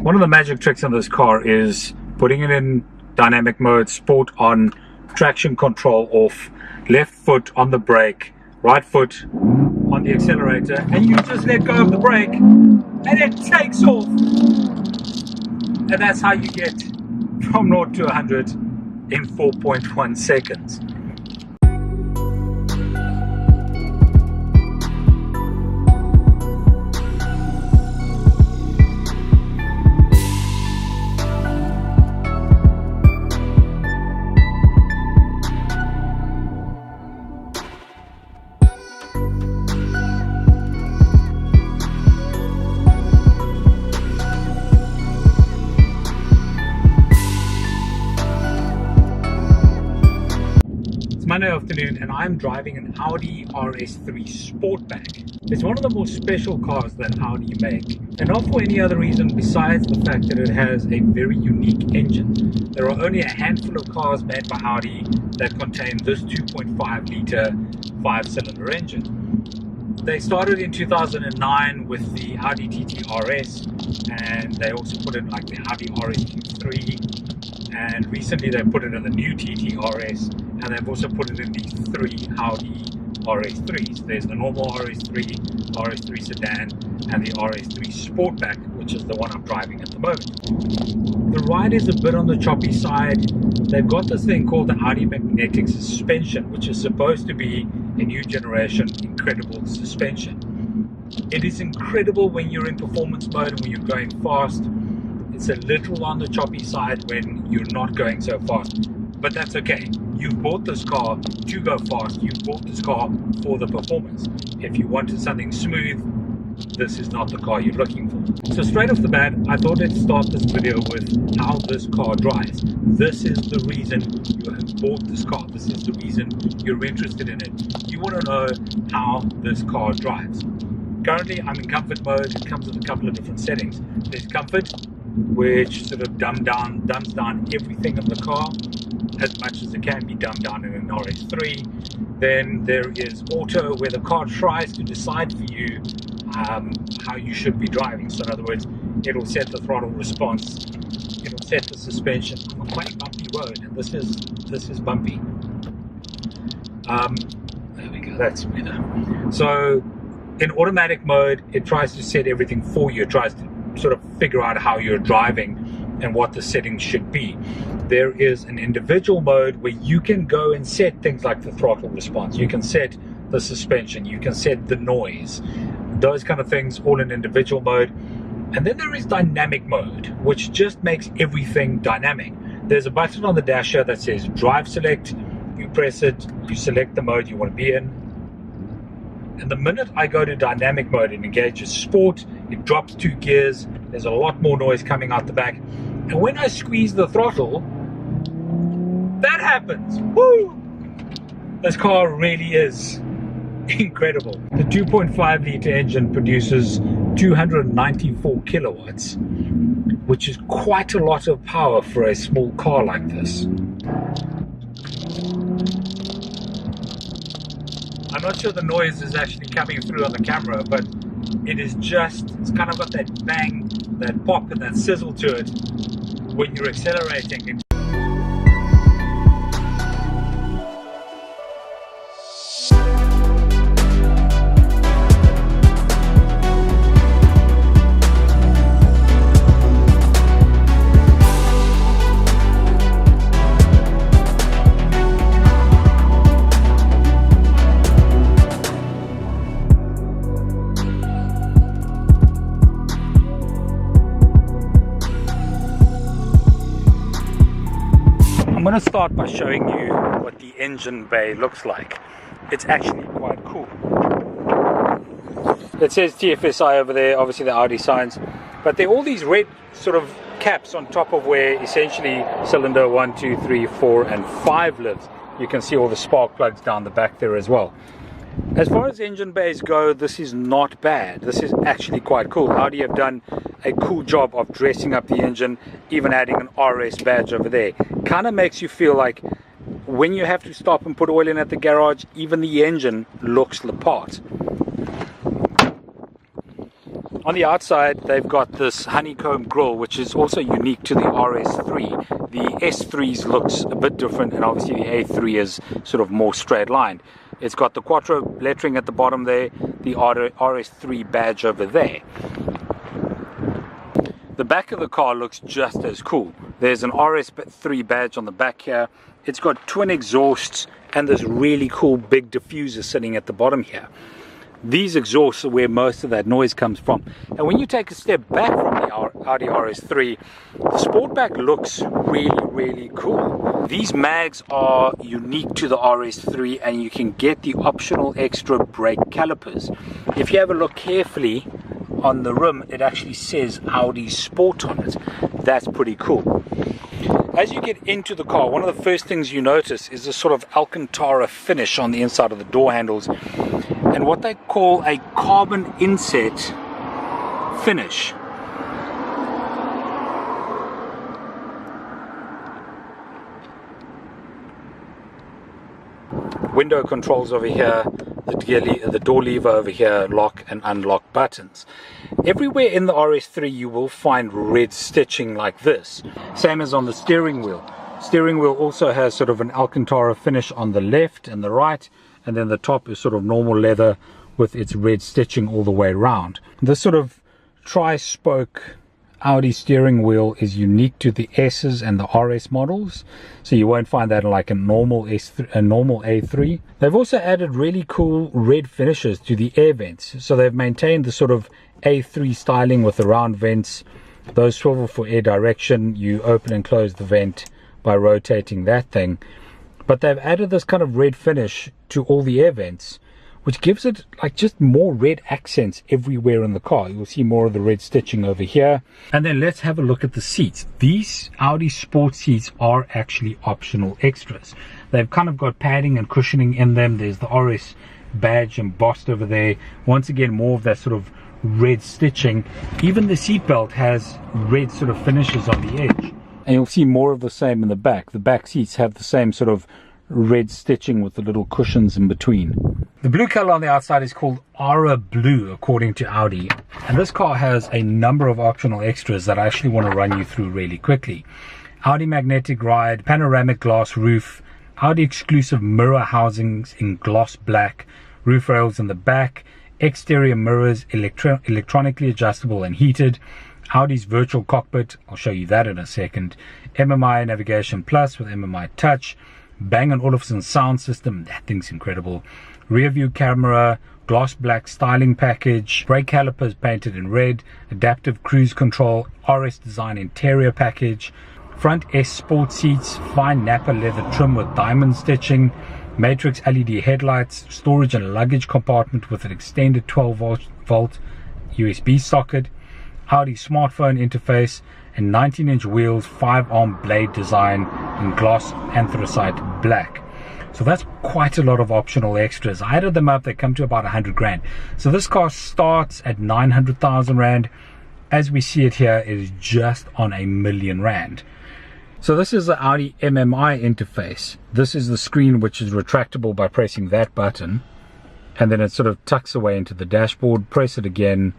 One of the magic tricks on this car is putting it in dynamic mode, sport on, traction control off, left foot on the brake, right foot on the accelerator, and you just let go of the brake and it takes off. And that's how you get from 0 to 100 in 4.1 seconds. Monday afternoon and I'm driving an Audi RS3 Sportback. It's one of the more special cars that Audi make, and not for any other reason besides the fact that it has a very unique engine. There are only a handful of cars made by Audi that contain this 2.5 litre 5-cylinder engine. They started in 2009 with the Audi TT RS, and they also put it like the Audi RS3, and recently they put it in the new TT RS, and they've also put it in these 3 Audi RS3s. There's the normal RS3, RS3 sedan, and the RS3 Sportback, which is the one I'm driving at the moment. The ride is a bit on the choppy side. They've got this thing called the Audi magnetic suspension, which is supposed to be a new generation incredible suspension. It is incredible when you're in performance mode and when you're going fast. It's a little on the choppy side when you're not going so fast, but that's okay. You've bought this car to go fast. You've bought this car for the performance. If you wanted something smooth, this is not the car you're looking for. So straight off the bat, I thought I'd start this video with how this car drives. This is the reason you have bought this car. This is the reason you're interested in it. You want to know how this car drives. Currently, I'm in comfort mode. It comes with a couple of different settings. There's comfort, which sort of dumbs down everything in the car as much as it can be dumbed down in an RS3. Then there is auto, where the car tries to decide for you how you should be driving. So in other words, it'll set the throttle response, it'll set the suspension. I'm on quite a bumpy road, and this is bumpy. There we go, that's better. So in automatic mode, it tries to set everything for you. It tries to sort of figure out how you're driving and what the settings should be. There is an individual mode where you can go and set things like the throttle response. You can set the suspension. You can set the noise. Those kind of things all in individual mode. And then there is dynamic mode, which just makes everything dynamic. There's a button on the dasher that says drive select. You press it, you select the mode you want to be in. And the minute I go to dynamic mode and engages sport, it drops 2 gears. There's a lot more noise coming out the back. And when I squeeze the throttle, that happens. Woo! This car really is incredible. The 2.5 litre engine produces 294 kilowatts, which is quite a lot of power for a small car like this. I'm not sure the noise is actually coming through on the camera, but it is just, it's kind of got that bang, that pop and that sizzle to it when you're accelerating. I'm going to start by showing you what the engine bay looks like. It's actually quite cool. It says TFSI over there, obviously the Audi signs, but there are all these red sort of caps on top of where essentially cylinder 1, 2, 3, 4 and 5 lives. You can see all the spark plugs down the back there as well. As far as engine bays go, this is not bad. This is actually quite cool. Audi have done a cool job of dressing up the engine, even adding an RS badge over there. Kind of makes you feel like when you have to stop and put oil in at the garage, even the engine looks the part. On the outside, they've got this honeycomb grille, which is also unique to the RS3. The S3's looks a bit different, and obviously the A3 is sort of more straight lined. It's got the Quattro lettering at the bottom there, the RS3 badge over there. The back of the car looks just as cool. There's an RS3 badge on the back here. It's got twin exhausts and this really cool big diffuser sitting at the bottom here. These exhausts are where most of that noise comes from. And when you take a step back from the Audi RS3, the Sportback looks really cool. These mags are unique to the RS3, and you can get the optional extra brake calipers. If you have a look carefully on the rim, it actually says Audi Sport on it. That's pretty cool. As you get into the car, one of the first things you notice is this sort of Alcantara finish on the inside of the door handles, and what they call a carbon inset finish. Window controls over here, the door lever over here, lock and unlock buttons. Everywhere in the RS3 you will find red stitching like this, same as on the steering wheel. Steering wheel also has sort of an Alcantara finish on the left and the right, and then the top is sort of normal leather with its red stitching all the way around. This sort of tri-spoke Audi steering wheel is unique to the S's and the RS models, so you won't find that in like a normal A3. They've also added really cool red finishes to the air vents, so they've maintained the sort of A3 styling with the round vents. Those swivel for air direction. You open and close the vent by rotating that thing, but they've added this kind of red finish to all the air vents, which gives it like just more red accents everywhere in the car. You'll see more of the red stitching over here. And then let's have a look at the seats. These Audi Sport seats are actually optional extras. They've kind of got padding and cushioning in them. There's the RS badge embossed over there. Once again, more of that sort of red stitching. Even the seatbelt has red sort of finishes on the edge. And you'll see more of the same in the back. The back seats have the same sort of red stitching with the little cushions in between. The blue color on the outside is called Aura Blue, according to Audi. And this car has a number of optional extras that I actually want to run you through really quickly. Audi magnetic ride, panoramic glass roof, Audi exclusive mirror housings in gloss black, roof rails in the back, exterior mirrors, electronically adjustable and heated, Audi's virtual cockpit, I'll show you that in a second, MMI Navigation Plus with MMI Touch, Bang & Olufsen sound system, that thing's incredible, rear view camera, gloss black styling package, brake calipers painted in red, adaptive cruise control, RS design interior package, front S Sport seats, fine Napa leather trim with diamond stitching, matrix LED headlights, storage and luggage compartment with an extended 12-volt USB socket, Audi smartphone interface, and 19-inch wheels, 5-arm blade design in gloss anthracite black. So that's quite a lot of optional extras. I added them up, they come to about 100 grand. So this car starts at 900,000 rand. As we see it here, it is just on R1 million. So this is the Audi MMI interface. This is the screen, which is retractable by pressing that button, and then it sort of tucks away into the dashboard. Press it again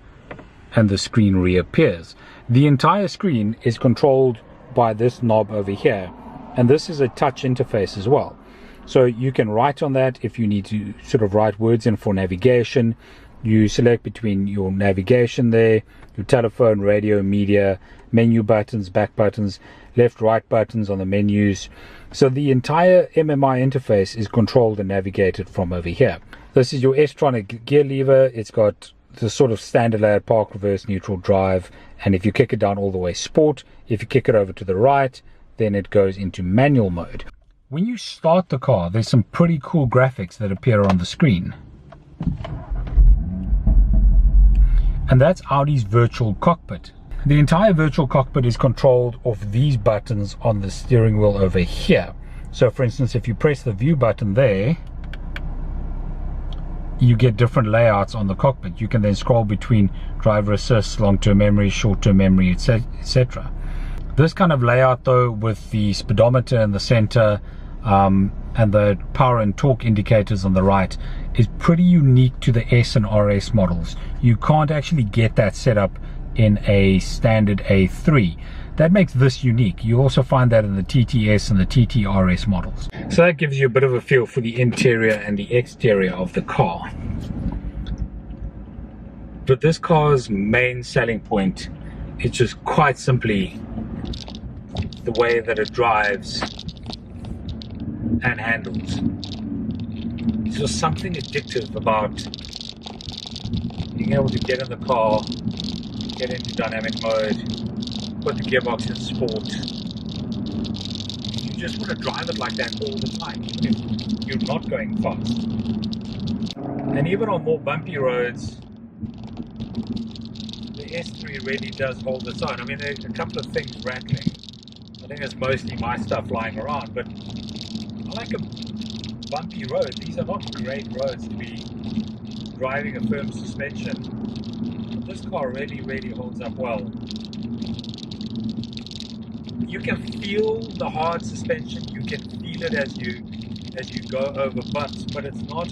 and the screen reappears. The entire screen is controlled by this knob over here, and this is a touch interface as well. So you can write on that if you need to sort of write words in for navigation. You select between your navigation there, your telephone, radio, media, menu buttons, back buttons, left, right buttons on the menus. So the entire MMI interface is controlled and navigated from over here. This is your S-tronic gear lever. It's got the sort of standard layout, park, reverse, neutral, drive, and if you kick it down all the way, sport. If you kick it over to the right, then it goes into manual mode. When you start the car, there's some pretty cool graphics that appear on the screen. And that's Audi's virtual cockpit. The entire virtual cockpit is controlled off these buttons on the steering wheel over here. So for instance, if you press the view button there, you get different layouts on the cockpit. You can then scroll between driver assist, long-term memory, short-term memory, etc. This kind of layout though, with the speedometer in the center and the power and torque indicators on the right, is pretty unique to the S and RS models. You can't actually get that setup in a standard A3. That makes this unique. You also find that in the TTS and the TTRS models. So that gives you a bit of a feel for the interior and the exterior of the car. But this car's main selling point is just quite simply the way that it drives and handles. There's just something addictive about being able to get in the car, get into dynamic mode, put the gearbox in sport. You just want to drive it like that all the time, even if you're not going fast. And even on more bumpy roads, the S3 really does hold its own. I mean, there's a couple of things rattling. I think it's mostly my stuff lying around, but I like a bumpy road. These are not great roads to be driving a firm suspension. But this car really, really holds up well. You can feel the hard suspension. You can feel it as you go over bumps, but it's not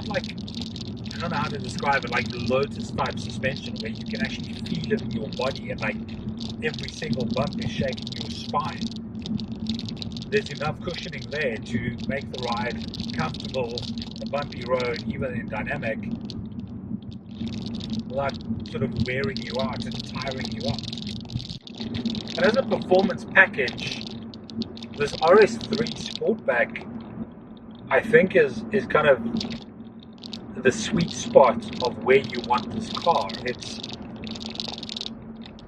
like, I don't know how to describe it, like the Lotus type suspension where you can actually feel it in your body and like every single bump is shaking your spine. There's enough cushioning there to make the ride comfortable, a bumpy road, even in dynamic, without sort of wearing you out and tiring you up. And as a performance package, this RS3 Sportback, I think is kind of the sweet spot of where you want this car.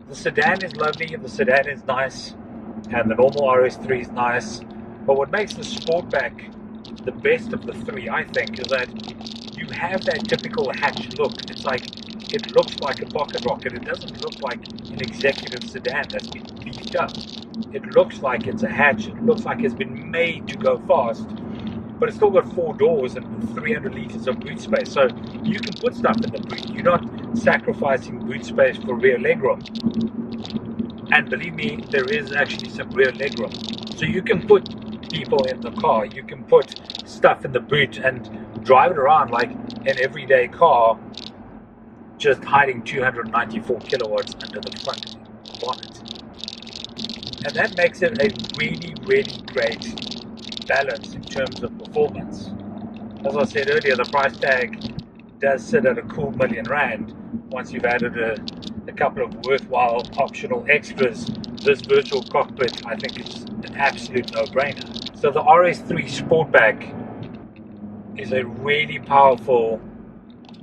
The sedan is lovely, the sedan is nice, and the normal RS3 is nice, but what makes the Sportback the best of the three, I think, is that you have that typical hatch look. It's like, it looks like a pocket rocket. It doesn't look like an executive sedan that's been beefed up. It looks like it's a hatch. It looks like it's been made to go fast, but it's still got 4 doors and 300 liters of boot space. So you can put stuff in the boot. You're not sacrificing boot space for rear legroom. And believe me, there is actually some rear legroom. So you can put people in the car. You can put stuff in the boot and drive it around like an everyday car, just hiding 294 kilowatts under the front bonnet. And that makes it a really, really great balance in terms of performance. As I said earlier, the price tag does sit at a cool R1,000,000. Once you've added a couple of worthwhile optional extras, this virtual cockpit, I think, is an absolute no-brainer. So the RS3 Sportback is a really powerful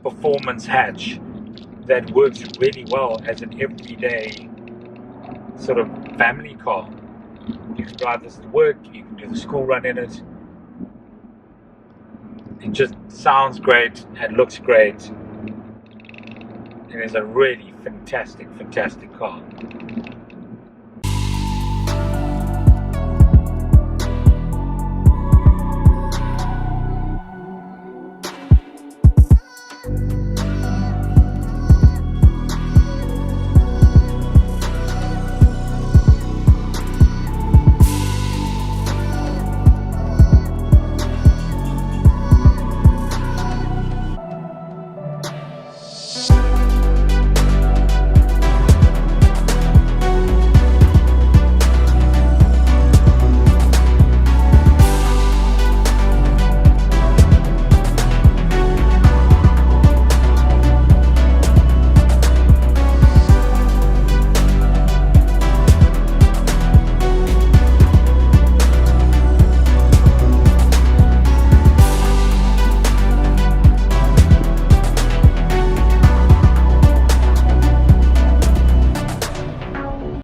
performance hatch that works really well as an everyday sort of family car. You can drive this to work, you can do the school run in it. It just sounds great and looks great. It is a really fantastic, fantastic car.